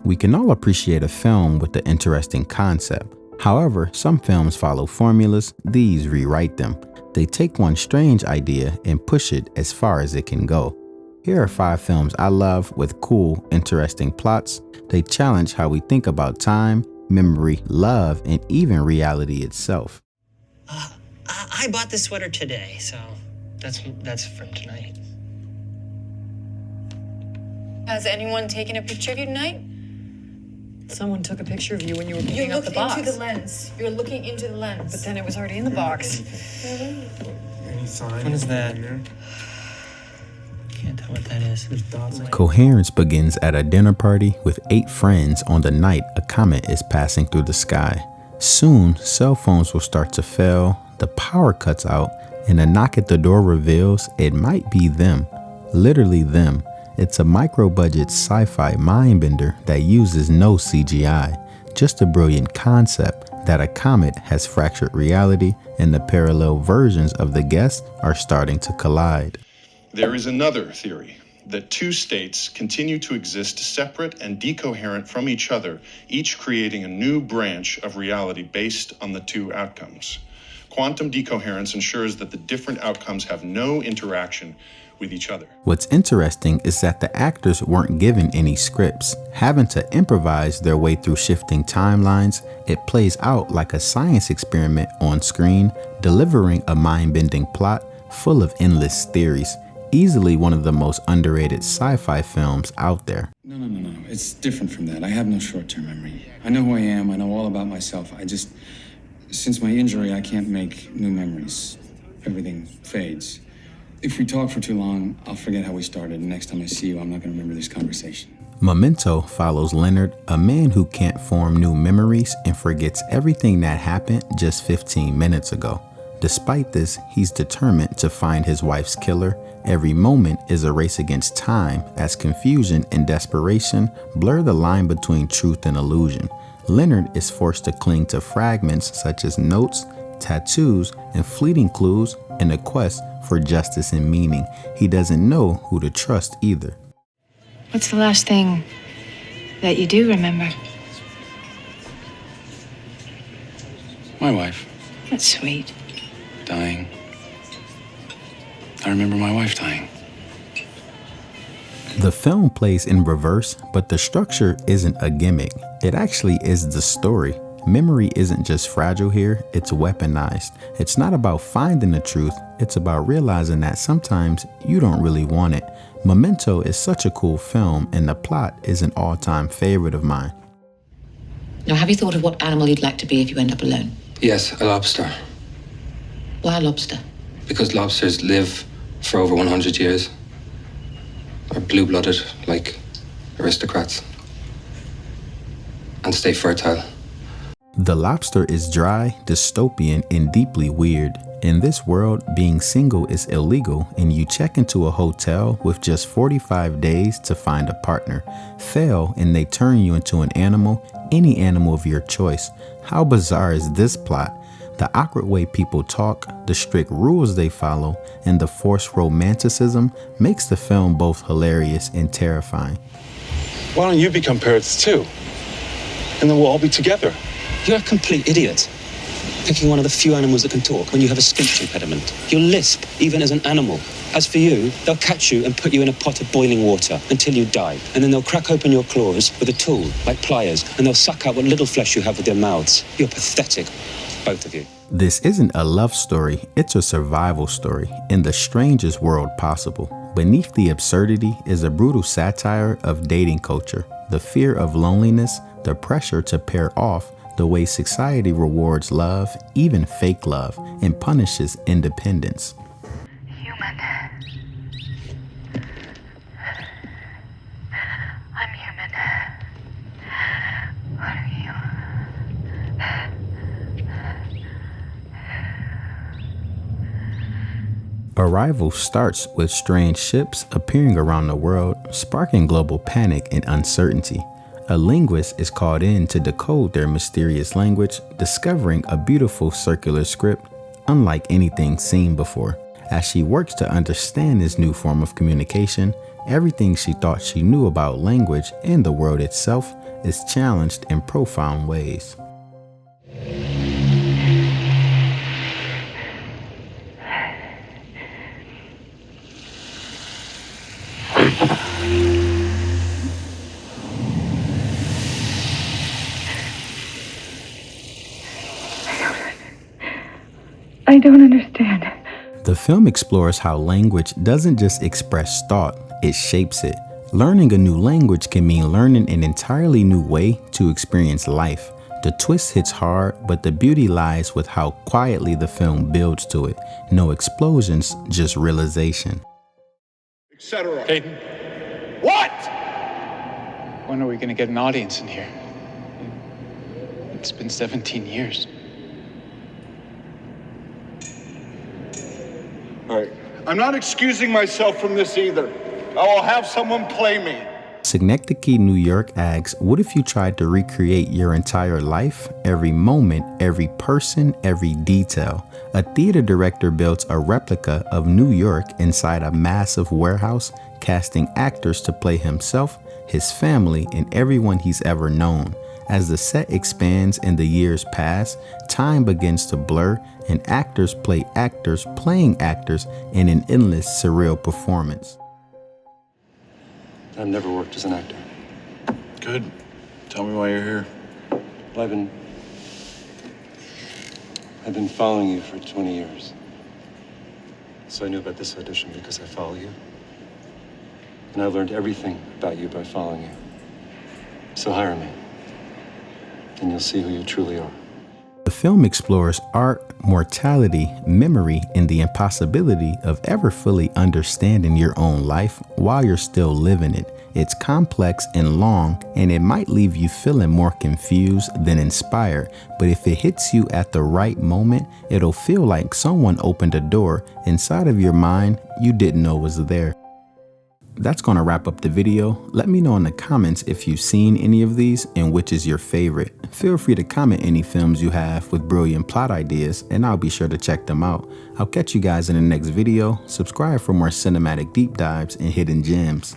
We can all appreciate a film with an interesting concept. However, some films follow formulas, these rewrite them. They take one strange idea and push it as far as it can go. Here are 5 films I love with cool, interesting plots. They challenge how we think about time, memory, love, and even reality itself. I bought this sweater today, so that's from tonight. Has anyone taken a picture of you tonight? Someone took a picture of you when you were picking up the box. You're looking into the lens. You're looking into the lens. But then it was already in the box. Any sign? What is that? Can't tell what that is. Coherence begins at a dinner party with 8 friends on the night a comet is passing through the sky. Soon, cell phones will start to fail, the power cuts out, and a knock at the door reveals it might be them. Literally them. It's a micro-budget sci-fi mindbender that uses no CGI. Just a brilliant concept that a comet has fractured reality and the parallel versions of the guests are starting to collide. There is another theory, that 2 states continue to exist separate and decoherent from each other, each creating a new branch of reality based on the 2 outcomes. Quantum decoherence ensures that the different outcomes have no interaction with each other. What's interesting is that the actors weren't given any scripts. Having to improvise their way through shifting timelines, it plays out like a science experiment on screen, delivering a mind-bending plot full of endless theories. Easily one of the most underrated sci-fi films out there. No. It's different from that. I have no short-term memory. I know who I am. I know all about myself. Since my injury, I can't make new memories. Everything fades. If we talk for too long, I'll forget how we started. And next time I see you, I'm not going to remember this conversation. Memento follows Leonard, a man who can't form new memories and forgets everything that happened just 15 minutes ago. Despite this, he's determined to find his wife's killer. Every moment is a race against time as confusion and desperation blur the line between truth and illusion. Leonard is forced to cling to fragments such as notes, tattoos, and fleeting clues in a quest for justice and meaning. He doesn't know who to trust either. What's the last thing that you do remember? My wife. That's sweet. Dying. I remember my wife dying. The film plays in reverse, but the structure isn't a gimmick. It actually is the story. Memory isn't just fragile here, it's weaponized. It's not about finding the truth, it's about realizing that sometimes you don't really want it. Memento is such a cool film, and the plot is an all-time favorite of mine. Now, have you thought of what animal you'd like to be if you end up alone? Yes, a lobster. Why a lobster? Because lobsters live for over 100 years. Are blue-blooded, like aristocrats. And stay fertile. The Lobster is dry, dystopian, and deeply weird. In this world, being single is illegal, and you check into a hotel with just 45 days to find a partner. Fail, and they turn you into an animal, any animal of your choice. How bizarre is this plot? The awkward way people talk, the strict rules they follow, and the forced romanticism makes the film both hilarious and terrifying. Why don't you become parrots too? And then we'll all be together. You're a complete idiot. Picking one of the few animals that can talk when you have a speech impediment. You'll lisp, even as an animal. As for you, they'll catch you and put you in a pot of boiling water until you die. And then they'll crack open your claws with a tool, like pliers, and they'll suck out what little flesh you have with their mouths. You're pathetic, both of you. This isn't a love story, it's a survival story in the strangest world possible. Beneath the absurdity is a brutal satire of dating culture, the fear of loneliness, the pressure to pair off, the way society rewards love, even fake love, and punishes independence. Human. I'm human. What are you? Arrival starts with strange ships appearing around the world, sparking global panic and uncertainty. A linguist is called in to decode their mysterious language, discovering a beautiful circular script, unlike anything seen before. As she works to understand this new form of communication, everything she thought she knew about language and the world itself is challenged in profound ways. I don't understand. The film explores how language doesn't just express thought, it shapes it. Learning a new language can mean learning an entirely new way to experience life. The twist hits hard, but the beauty lies with how quietly the film builds to it. No explosions, just realization. Etc. Hayden, What? When are we going to get an audience in here? It's been 17 years. All right. I'm not excusing myself from this either. I will have someone play me. Synecdoche, New York asks, what if you tried to recreate your entire life, every moment, every person, every detail? A theater director built a replica of New York inside a massive warehouse, casting actors to play himself, his family, and everyone he's ever known. As the set expands and the years pass, time begins to blur, and actors play actors playing actors in an endless, surreal performance. I've never worked as an actor. good. Tell me why you're here. Well, I've been following you for 20 years. So I knew about this audition because I follow you. And I learned everything about you by following you. So hire me, and you'll see who you truly are. The film explores art, mortality, memory, and the impossibility of ever fully understanding your own life while you're still living it. It's complex and long, and it might leave you feeling more confused than inspired, but if it hits you at the right moment, it'll feel like someone opened a door inside of your mind you didn't know was there. That's going to wrap up the video. Let me know in the comments if you've seen any of these and which is your favorite. Feel free to comment any films you have with brilliant plot ideas, and I'll be sure to check them out. I'll catch you guys in the next video. Subscribe for more cinematic deep dives and hidden gems.